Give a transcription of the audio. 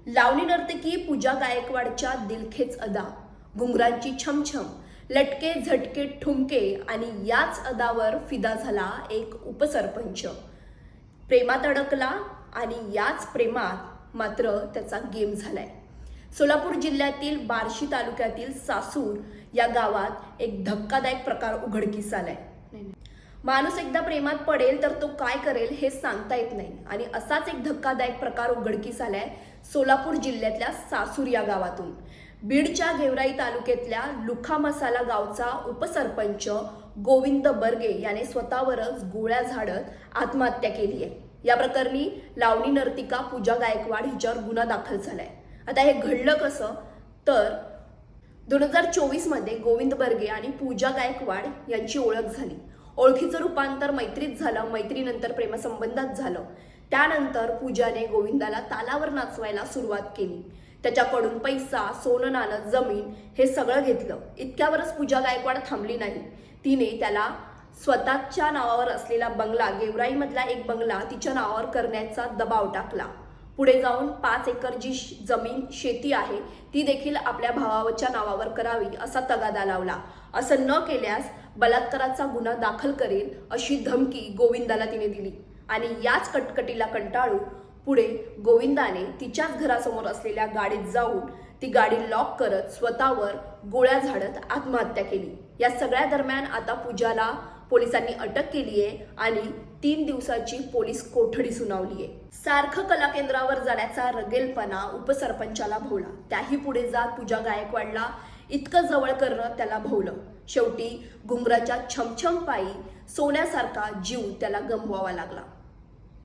लावणी नर्तकी पूजा गायकवाडच्या दिलखेच अदा, घुंगरांची छमछम, लटके झटके ठुमके आणि याच अदावर फिदा झाला एक उपसरपंच. प्रेमात अडकला आणि याच प्रेमात मात्र त्याचा गेम झालाय. सोलापूर जिल्ह्यातील बार्शी तालुक्यातील सासूर या गावात एक धक्कादायक प्रकार उघडकीस आलाय. माणूस एकदा प्रेमात पडेल तर तो काय करेल हे सांगता येत नाही आणि असाच एक धक्कादायक प्रकार उघडकीस आलाय सोलापूर जिल्ह्यातल्या सासूर या गावातून. बीडच्या गेवराई तालुक्यातल्या लुखा मसाला गावचा उपसरपंच गोविंद बर्गे याने स्वतःवरच गोळ्या झाडत आत्महत्या केली आहे. या प्रकरणी लावणी नर्तिका पूजा गायकवाड हिच्यावर गुन्हा दाखल झालाय. आता हे घडलं कसं तर 2024 मध्ये गोविंद बर्गे आणि पूजा गायकवाड यांची ओळख झाली. ओळखीचं रूपांतर मैत्रीत झालं, मैत्रीनंतर प्रेमसंबंधात झालं. त्यानंतर पूजाने गोविंदाला तालावर नाचवायला सुरुवात केली. त्याच्याकडून पैसा, सोनं नाणं, जमीन हे सगळं घेतलं. इतक्यावरच पूजा गायकवाड थांबली नाही. तिने त्याला स्वतःच्या नावावर असलेला बंगला, गेवराईमधला एक बंगला तिच्या नावावर करण्याचा दबाव टाकला. पुढे जाऊन 5 एकर जी जमीन शेती आहे ती देखील आपल्या भावाच्या नावावर करावी असा तगादा लावला. असं न केल्यास बलात्काराचा गुन्हा दाखल करेल अशी धमकी गोविंदाला तिने दिली. आणि याच कटकटीला कंटाळून पुढे गोविंदाने तिच्याच घरासमोर असलेल्या गाडीत जाऊन ती गाडी लॉक करत स्वतःवर गोळ्या झाडत आत्महत्या केली. या सगळ्या दरम्यान आता पूजाला पोलिसांनी अटक केली आहे आणि 3 दिवसाची पोलीस कोठडी सुनावली आहे. सारखं कला केंद्रावर जाण्याचा रगेलपणा उपसरपंचाला भोवला. त्याही पुढे जात पूजा गायकवाडला इतकं जवळ करणं त्याला भोवलं. शेवटी घुंगराच्या छमछम पायी सोन्यासारखा जीव त्याला गमवावा लागला.